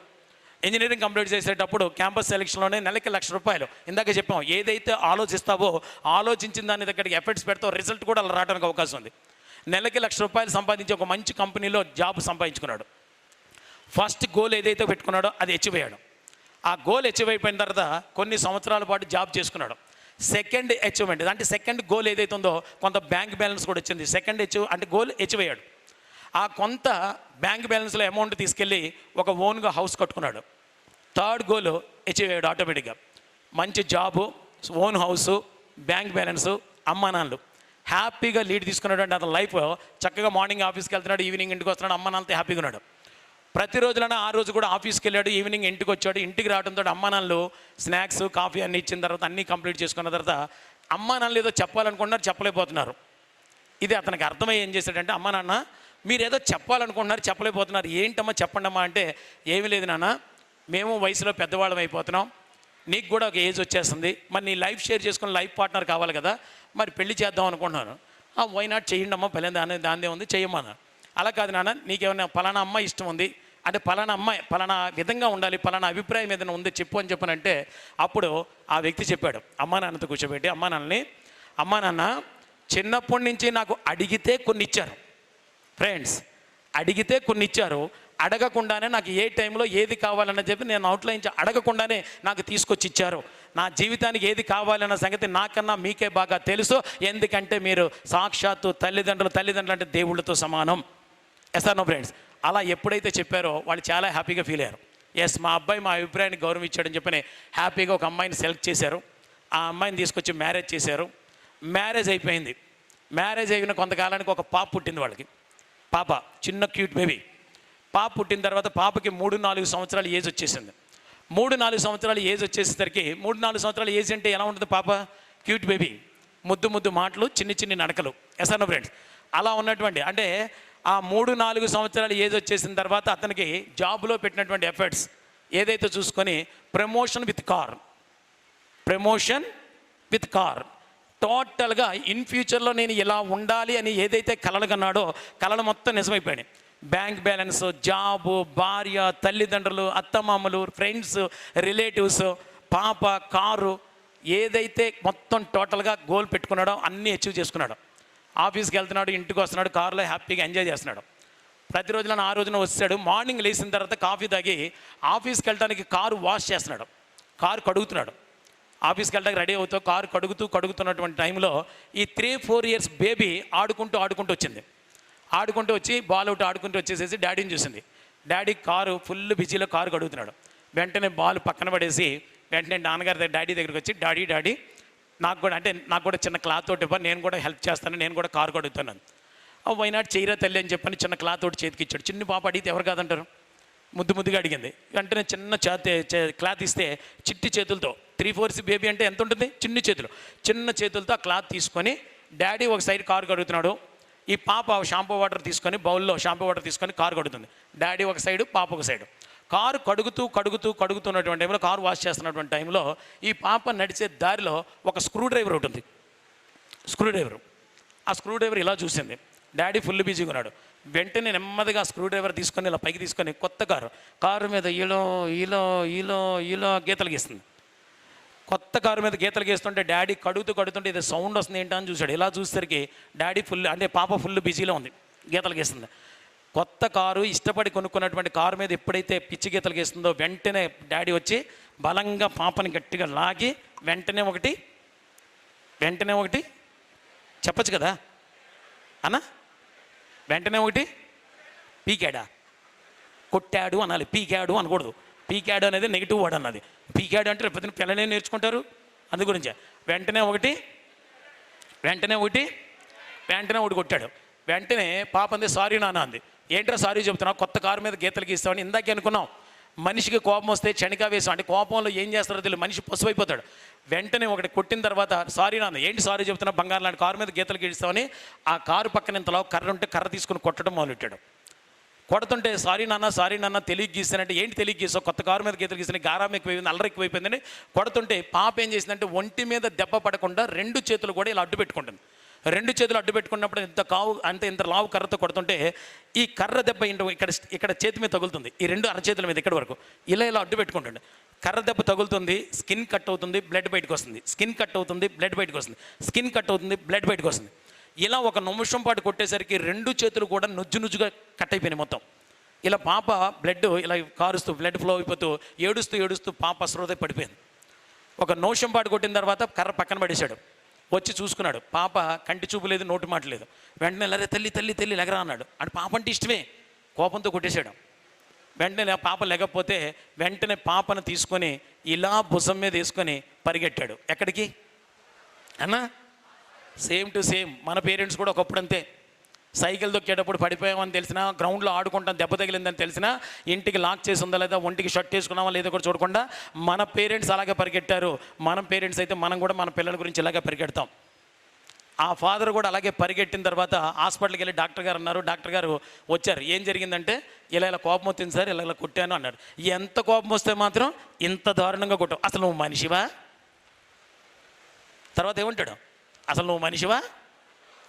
ఇంజనీరింగ్ కంప్లీట్ చేసేటప్పుడు క్యాంపస్ సెలక్షన్లోనే నెలకి ₹1,00,000, ఇందాక చెప్పాం, ఏదైతే ఆలోచిస్తావో ఆలోచించిన దాని దగ్గరికి ఎఫర్ట్స్ పెడతావో రిజల్ట్ కూడా అలా రావడానికి అవకాశం ఉంది. నెలకి ₹1,00,000 సంపాదించి ఒక మంచి కంపెనీలో జాబ్ సంపాదించుకున్నాడు. ఫస్ట్ గోల్ ఏదైతే పెట్టుకున్నాడో అది అచీవ్ అయ్యాడు. ఆ గోల్ అచీవ్ అయిపోయిన తర్వాత కొన్ని సంవత్సరాల పాటు జాబ్ చేసుకున్నాడు. సెకండ్ అచీవ్మెంట్ అంటే సెకండ్ గోల్ ఏదైతే ఉందో కొంత బ్యాంక్ బ్యాలెన్స్ కూడా వచ్చింది. సెకండ్ గోల్ అచీవ్ అయ్యాడు. ఆ కొంత బ్యాంక్ బ్యాలెన్స్లో అమౌంట్ తీసుకెళ్ళి ఒక ఓన్గా హౌస్ కట్టుకున్నాడు. థర్డ్ గోల్ అచీవ్ అయ్యాడు ఆటోమేటిక్గా. మంచి job, own house, bank balance, అమ్మా నాన్నలు, హ్యాపీగా లీడ్ తీసుకున్నాడు. అంటే అతని లైఫ్ చక్కగా మార్నింగ్ ఆఫీస్కి వెళ్తున్నాడు, ఈవినింగ్ ఇంటికి వస్తున్నాడు, అమ్మ నాన్నతో హ్యాపీగా ఉన్నాడు. ప్రతిరోజులైనా ఆ రోజు కూడా ఆఫీస్కి వెళ్ళాడు, ఈవినింగ్ ఇంటికి వచ్చాడు. ఇంటికి రావడంతో అమ్మ నాన్నలు స్నాక్స్, కాఫీ అన్నీ ఇచ్చిన తర్వాత అన్నీ కంప్లీట్ చేసుకున్న తర్వాత అమ్మ నాన్నలు ఏదో చెప్పాలనుకుంటున్నారు, చెప్పలేకపోతున్నారు. ఇది అతనికి అర్థమయ్యి ఏం చేశాడంటే, అమ్మ నాన్న మీరు ఏదో చెప్పాలనుకుంటున్నారు, చెప్పలేకపోతున్నారు. ఏంటమ్మా చెప్పండమ్మా అంటే, ఏమీ లేదు నాన్న, మేము వయసులో పెద్దవాళ్ళం అయిపోతున్నాం, నీకు కూడా ఒక ఏజ్ వచ్చేస్తుంది, మరి నీ లైఫ్ షేర్ చేసుకుని లైఫ్ పార్ట్నర్ కావాలి కదా, మరి పెళ్లి చేద్దాం అనుకుంటున్నాను. వై నాట్, చేయండి అమ్మ, పలానా దానిదే ఉంది, చెయ్యమన్నా. అలా కాదు నాన్న, నీకేమైనా పలానా అమ్మాయి ఇష్టం ఉంది అంటే, పలానా అమ్మాయి పలానా విధంగా ఉండాలి, పలానా అభిప్రాయం ఏదైనా ఉంది చెప్పు అని చెప్పనంటే, అప్పుడు ఆ వ్యక్తి చెప్పాడు, అమ్మా నాన్నతో కూర్చోబెట్టి, అమ్మా నాన్న చిన్నప్పటి నుంచి నాకు అడిగితే కొన్ని ఇచ్చారు ఫ్రెండ్స్, అడిగితే కొన్ని ఇచ్చారు, అడగకుండానే నాకు ఏ టైంలో ఏది కావాలని చెప్పి నేను అవుట్లైన్ అడగకుండానే నాకు తీసుకొచ్చి ఇచ్చారు. నా జీవితానికి ఏది కావాలన్న సంగతి నాకన్నా మీకే బాగా తెలుసు, ఎందుకంటే మీరు సాక్షాత్తు తల్లిదండ్రులు అంటే దేవుళ్ళతో సమానం. నో ఫ్రెండ్స్, అలా ఎప్పుడైతే చెప్పారో వాళ్ళు చాలా హ్యాపీగా ఫీల్ అయ్యారు. ఎస్, మా అబ్బాయి మా అభిప్రాయాన్ని గౌరవం ఇచ్చాడని చెప్పని హ్యాపీగా ఒక అమ్మాయిని సెలెక్ట్ చేశారు. ఆ అమ్మాయిని తీసుకొచ్చి మ్యారేజ్ చేశారు. మ్యారేజ్ అయిపోయింది. మ్యారేజ్ అయిన కొంతకాలానికి ఒక పాప పుట్టింది వాళ్ళకి. పాప చిన్న క్యూట్ బేబీ. పాప పుట్టిన తర్వాత పాపకి 3-4 సంవత్సరాల ఏజ్ వచ్చేసింది. 3-4 సంవత్సరాల ఏజ్ వచ్చేసరికి, 3-4 సంవత్సరాల ఏజ్ అంటే ఎలా ఉంటుంది పాప, క్యూట్ బేబీ, ముద్దు మాటలు, చిన్ని నడకలు. నో ఫ్రెండ్స్, అలా ఉన్నటువంటి అంటే ఆ 3-4 సంవత్సరాల ఏజ్ వచ్చేసిన తర్వాత అతనికి జాబ్లో పెట్టినటువంటి ఎఫర్ట్స్ ఏదైతే చూసుకొని ప్రమోషన్ విత్ కార్ టోటల్గా ఇన్ ఫ్యూచర్లో నేను ఇలా ఉండాలి అని ఏదైతే కలలు కన్నాడో కలలు మొత్తం నిజమైపోయాయి. బ్యాంక్ బ్యాలెన్స్, జాబు, భార్య, తల్లిదండ్రులు, అత్తమామలు, ఫ్రెండ్స్, రిలేటివ్స్, పాప, కారు, ఏదైతే మొత్తం టోటల్గా గోల్ పెట్టుకున్నాడో అన్నీ అచీవ్ చేసుకున్నాడు. ఆఫీస్కి వెళ్తున్నాడు, ఇంటికి వస్తున్నాడు, కారులో హ్యాపీగా ఎంజాయ్ చేస్తున్నాడు. ప్రతిరోజున ఆ రోజున వచ్చాడు, మార్నింగ్ లేచిన తర్వాత కాఫీ తాగి ఆఫీస్కి వెళ్ళడానికి కారు వాష్ చేస్తున్నాడు, కారు కడుగుతున్నాడు. ఆఫీస్కి వెళ్ళడానికి రెడీ అవుతూ కారు కడుగుతున్నటువంటి టైంలో ఈ 3-4 ఇయర్స్ బేబీ ఆడుకుంటూ వచ్చింది. ఆడుకుంటూ వచ్చి బాల్ అవుట్ ఆడుకుంటూ వచ్చేసేసి డాడీని చూసింది. డాడీ కారు ఫుల్ బిజీలో కారు కడుగుతున్నాడు. వెంటనే బాల్ పక్కన పడేసి వెంటనే నాన్నగారి డాడీ దగ్గరికి వచ్చి, డాడీ నాకు కూడా చిన్న క్లాత్ తోటి ఇవ్వ, నేను కూడా హెల్ప్ చేస్తాను, నేను కూడా కారు కడుగుతున్నాను. వైనాట్ చేయరా తల్లి అని చెప్పని చిన్న క్లాత్ తోటి చేతికి ఇచ్చాడు. చిన్న పాప అడిగితే ఎవరు కాదంటారు, ముద్దుగా అడిగింది. వెంటనే చిన్న క్లాత్ ఇస్తే చిట్టి చేతులతో, 3-4 బేబీ అంటే ఎంత ఉంటుంది, చిన్న చేతులతో ఆ క్లాత్ తీసుకొని డాడీ ఒక సైడ్ కారు కడుగుతున్నాడు. ఈ పాప షాంపూ వాటర్ తీసుకొని బౌల్లో షాంపూ వాటర్ తీసుకొని కారు కడుగుతుంది. డాడీ ఒక సైడు, పాప ఒక సైడు. కారు కడుగుతున్నటువంటి టైంలో, కారు వాష్ చేస్తున్నటువంటి టైంలో ఈ పాప నడిచే దారిలో ఒక స్క్రూ డ్రైవర్ ఉంటుంది. ఆ స్క్రూ డ్రైవర్ ఇలా చూసింది. డాడీ ఫుల్ బిజీగా ఉన్నాడు. వెంటనే నెమ్మదిగా స్క్రూ డ్రైవర్ తీసుకొని ఇలా పైకి తీసుకొని కొత్త కారు మీద ఈలో గీతలు గీస్తుంది. కొత్త కారు మీద గీతలు గీస్తుంటే డాడీ కడుగుతుంటే ఇది సౌండ్ వస్తుంది ఏంటో అని చూశాడు. ఇలా చూసేసరికి డాడీ పాప ఫుల్ బిజీలో ఉంది, గీతలు గీస్తుంది. కొత్త కారు ఇష్టపడి కొనుక్కున్నటువంటి కారు మీద ఎప్పుడైతే పిచ్చి గీతలు గీస్తుందో వెంటనే డాడీ వచ్చి బలంగా పాపని గట్టిగా లాగి వెంటనే ఒకటి చెప్పచ్చు కదా అన్న, వెంటనే ఒకటి కొట్టాడు అనాలి, పీకాడు అనకూడదు. పీకాడు అనేది నెగిటివ్ వర్డ్ అన్నది. పీకాడు అంటే రేపు పిల్లలే నేర్చుకుంటారు, అందు గురించే. వెంటనే ఒకటి కొట్టాడు. వెంటనే పాప అంది, సారీ నాన్న అంది. ఏంట్రా సారీ చెబుతున్నావు, కొత్త కారు మీద గీతలు గీస్తామని ఇందాకే అనుకున్నాం. మనిషికి కోపం వస్తే క్షణికావేశం అంటే కోపంలో ఏం చేస్తారో తెలియదు, మనిషి పసువైపోతాడు. వెంటనే ఒకటి కొట్టిన తర్వాత సారీ నాన్న, ఏంటి సారీ చెబుతున్నా, బంగారు లాంటి కారు మీద గీతలు గీస్తామని ఆ కారు పక్కన ఇంతలో కర్ర ఉంటే కర్ర తీసుకుని కొట్టడం మొదలెట్టాడు. కొడుతుంటే సారీ నాన్న తెలియక గీస్తానంటే, ఏంటి తెలియక గీస్తావు, కొత్త కారు మీద గీతలు గీస్తాను, గారం ఎక్కువైపోయింది, అల్లరి ఎక్కువైపోయిందని కొడుతుంటే పాప ఏం చేసిందంటే ఒంటి మీద దెబ్బ పడకుండా 2 చేతులు కూడా ఇలా అడ్డు పెట్టుకుంటుంది. 2 చేతులు అడ్డు పెట్టుకున్నప్పుడు ఇంత లావు కర్రతో కొడుతుంటే ఈ కర్ర దెబ్బ ఇక్కడ చేతి మీద తగులుతుంది, ఈ 2 అరచేతుల మీద ఇక్కడ వరకు ఇలా అడ్డు పెట్టుకుంటుండే. కర్ర దెబ్బ తగులుతుంది, స్కిన్ కట్ అవుతుంది, బ్లడ్ బయటకు వస్తుంది, స్కిన్ కట్ అవుతుంది, బ్లడ్ బయటకు వస్తుంది. ఇలా 1 నిమిషం పాటు కొట్టేసరికి 2 చేతులు కూడా నుజ్జుగా కట్ అయిపోయినాయి మొత్తం. ఇలా పాప బ్లడ్ ఇలా కారుస్తూ బ్లడ్ ఫ్లో అయిపోతూ ఏడుస్తూ పాప అశ్రోధ పడిపోయింది. 1 నిమిషం పాటు కొట్టిన తర్వాత కర్ర పక్కన పడేశాడు. వచ్చి చూసుకున్నాడు, పాప కంటి చూపు లేదు, నోటి మాట లేదు. వెంటనే లరే తల్లి లెగరా అన్నాడు. అంటే పాప అంటే ఇష్టమే, కోపంతో కొట్టేశాడు. వెంటనే పాప లేకపోతే వెంటనే పాపను తీసుకొని ఇలా భుజం మీద వేసుకొని పరిగెట్టాడు. ఎక్కడికి అన్నా, సేమ్ టు సేమ్ మన పేరెంట్స్ కూడా ఒకప్పుడు అంతే. సైకిల్ దొక్కేటప్పుడు పడిపోయామని తెలిసినా, గ్రౌండ్లో ఆడుకుంటాం దెబ్బ తగిలిందని తెలిసినా, ఇంటికి లాక్ చేసి ఉందా లేదా, ఒంటికి షర్ట్ వేసుకున్నామా లేదా కూడా చూడకుండా మన పేరెంట్స్ అలాగే పరిగెట్టారు. మన పేరెంట్స్ అయితే మనం కూడా మన పిల్లల గురించి ఇలాగే పరిగెడతాం. ఆ ఫాదర్ కూడా అలాగే పరిగెట్టిన తర్వాత హాస్పిటల్కి వెళ్ళి డాక్టర్ గారు అన్నారు. డాక్టర్ గారు వచ్చారు. ఏం జరిగిందంటే ఇలా కోపం వచ్చింది సార్, ఇలా కొట్టాను అన్నాడు. ఎంత కోపం వస్తే మాత్రం ఇంత దారుణంగా కొట్టావు, అసలు నువ్వు మనిషివా? తర్వాత ఏమంటాడు, అసలు నువ్వు మనిషివా?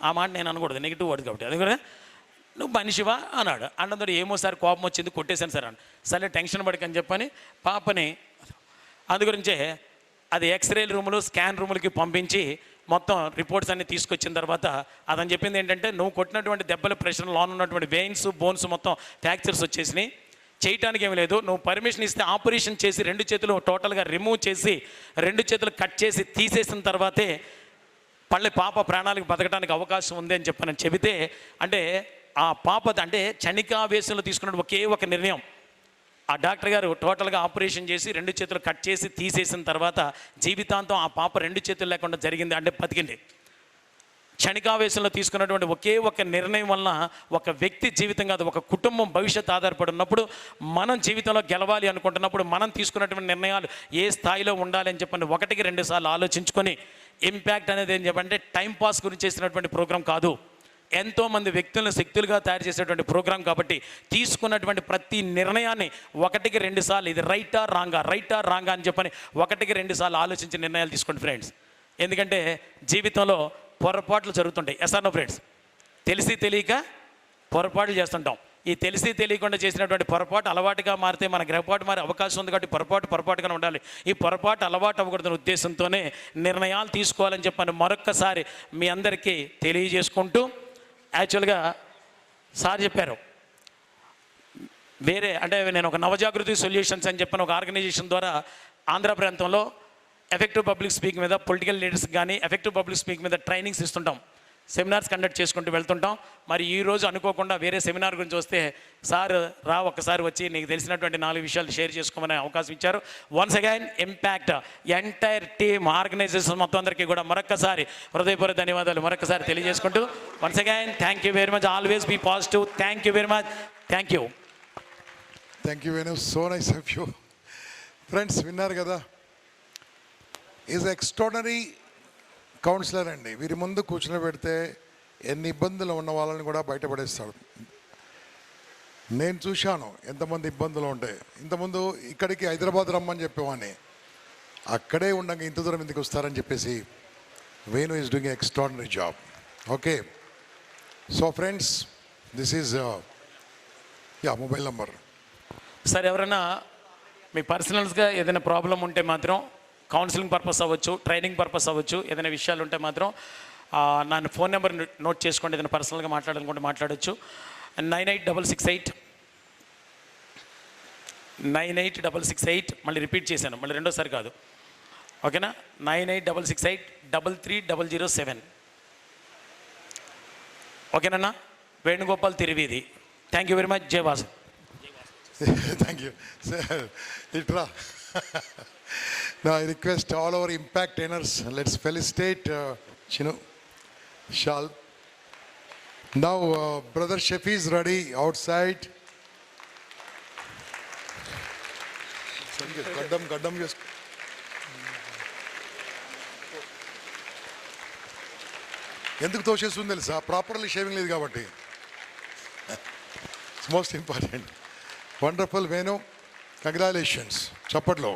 ఆ మాట నేను అనకూడదు, నెగిటివ్ వర్డ్ కాబట్టి. అది కూడా నువ్వు మనిషివా అన్నాడు. అన్నది ఏమో సార్ కోపం వచ్చింది కొట్టేశాను సార్ అన్నాడు. సరే టెన్షన్ పడకని చెప్పని పాపని అందు గురించే అది ఎక్స్రే రూములు స్కాన్ రూములకి పంపించి మొత్తం రిపోర్ట్స్ అన్ని తీసుకొచ్చిన తర్వాత అతను చెప్పింది ఏంటంటే, నువ్వు కొట్టినటువంటి దెబ్బల ప్రెషర్ లోన్ ఉన్నటువంటి వెయిన్స్ బోన్స్ మొత్తం ఫ్రాక్చర్స్ వచ్చేసినాయి, చేయటానికి ఏమీ లేదు. నువ్వు పర్మిషన్ ఇస్తే ఆపరేషన్ చేసి 2 చేతులు టోటల్గా రిమూవ్ చేసి 2 చేతులు కట్ చేసి తీసేసిన తర్వాతే పాప ప్రాణాలకు బతకడానికి అవకాశం ఉంది అని చెప్పని చెబితే, అంటే ఆ పాప అంటే క్షణికావేశంలో తీసుకున్న ఒకే ఒక నిర్ణయం. ఆ డాక్టర్ గారు టోటల్గా ఆపరేషన్ చేసి 2 చేతులు కట్ చేసి తీసేసిన తర్వాత జీవితాంతం ఆ పాప 2 చేతులు లేకుండా జరిగింది, అంటే బతికింది. క్షణికావేశంలో తీసుకున్నటువంటి ఒకే ఒక నిర్ణయం వలన ఒక వ్యక్తి జీవితం కాదు, ఒక కుటుంబం భవిష్యత్తు ఆధారపడి ఉన్నప్పుడు, మనం జీవితంలో గెలవాలి అనుకుంటున్నప్పుడు మనం తీసుకున్నటువంటి నిర్ణయాలు ఏ స్థాయిలో ఉండాలి అని చెప్పండి 1-2 సార్లు ఆలోచించుకొని, ఇంపాక్ట్ అనేది ఏం చెప్పంటే టైంపాస్ గురించి చేసినటువంటి ప్రోగ్రాం కాదు, ఎంతోమంది వ్యక్తులను శక్తులుగా తయారు చేసేటువంటి ప్రోగ్రాం కాబట్టి తీసుకున్నటువంటి ప్రతి నిర్ణయాన్ని 1-2 సార్లు ఇది రైటా రాంగా అని చెప్పని 1-2 సార్లు ఆలోచించి నిర్ణయాలు తీసుకోండి ఫ్రెండ్స్. ఎందుకంటే జీవితంలో పొరపాట్లు జరుగుతుంటాయి. Yes or no friends? తెలిసి తెలియక పొరపాట్లు చేస్తుంటాం. ఈ తెలిసి తెలియకుండా చేసినటువంటి పొరపాటు అలవాటుగా మారితే మన గ్రహపాటు మారే అవకాశం ఉంది. కాబట్టి పొరపాటుగానే ఉండాలి. ఈ పొరపాటు అలవాటు అవ్వకూడదనే ఉద్దేశంతోనే నిర్ణయాలు తీసుకోవాలని చెప్పని మరొక్కసారి మీ అందరికీ తెలియజేసుకుంటూ, యాక్చువల్గా సార్ చెప్పారు వేరే అంటే నేను ఒక నవజాగృతి సొల్యూషన్స్ అని చెప్పిన ఒక ఆర్గనైజేషన్ ద్వారా ఆంధ్ర ప్రాంతంలో ఎఫెక్టివ్ పబ్లిక్ స్పీక్ మీద పొలిటికల్ లీడర్స్ కానీ ఎఫెక్టివ్ పబ్లిక్ స్పీక్ మీద ట్రైనింగ్స్ ఇస్తుంటాం, సెమినార్స్ కండక్ట్ చేసుకుంటూ వెళ్తుంటాం. మరి ఈరోజు అనుకోకుండా వేరే సెమినార్ గురించి వస్తే సార్ ఒక్కసారి వచ్చి నీకు తెలిసినటువంటి 4 విషయాలు షేర్ చేసుకోమనే అవకాశం ఇచ్చారు. Once again impact entire team organization మొత్తం అందరికీ కూడా మరొక్కసారి హృదయపూర్వక ధన్యవాదాలు మరొకసారి తెలియజేసుకుంటూ, once again thank you very much, always be positive. Thank you very much. Thank you Venu. So nice of you. Friends విన్నారు కదా, ఈజ్ ఎక్స్ట్రాడనరీ కౌన్సిలర్ అండి. వీరి ముందు కూర్చుని పెడితే ఎన్ని ఇబ్బందులు ఉన్న వాళ్ళని కూడా బయటపడేస్తాడు. నేను చూశాను ఎంతమంది ఇబ్బందులు ఉంటాయి. ఇంతకుముందు ఇక్కడికి హైదరాబాద్ రమ్మని చెప్పేవాడిని, అక్కడే ఉండగా ఇంత దూరం ఎందుకు వస్తారని చెప్పేసి Venu is doing extraordinary job. Okay, so friends this is mobile number. Sir ఎవరైనా మీ పర్సనల్స్గా ఏదైనా ప్రాబ్లం ఉంటే మాత్రం కౌన్సిలింగ్ పర్పస్ అవ్వచ్చు, ట్రైనింగ్ పర్పస్ అవ్వచ్చు, ఏదైనా విషయాలు ఉంటే మాత్రం నా ఫోన్ నెంబర్ నోట్ చేసుకోండి. ఏదైనా పర్సనల్గా మాట్లాడాలనుకుంటే మాట్లాడచ్చు. 9866 మళ్ళీ రిపీట్ చేశాను, మళ్ళీ రెండోసారి కాదు, ఓకేనా? 9866833007. ఓకేనన్నా? Venugopal Thiruveedhi. Thank you very much. జై Vasu. Thank you. Itra. Now I request all our impact trainers, let's felicitate Chinu, Shal. Now brother Shafi is ready outside. Gaddam just. ఎందుకు తోసేస్తుంది తెలుసా? ప్రాపర్లీ షేవింగ్ లేదు కాబట్టి. It's most important. Wonderful Venu, congratulations. చప్పట్లో.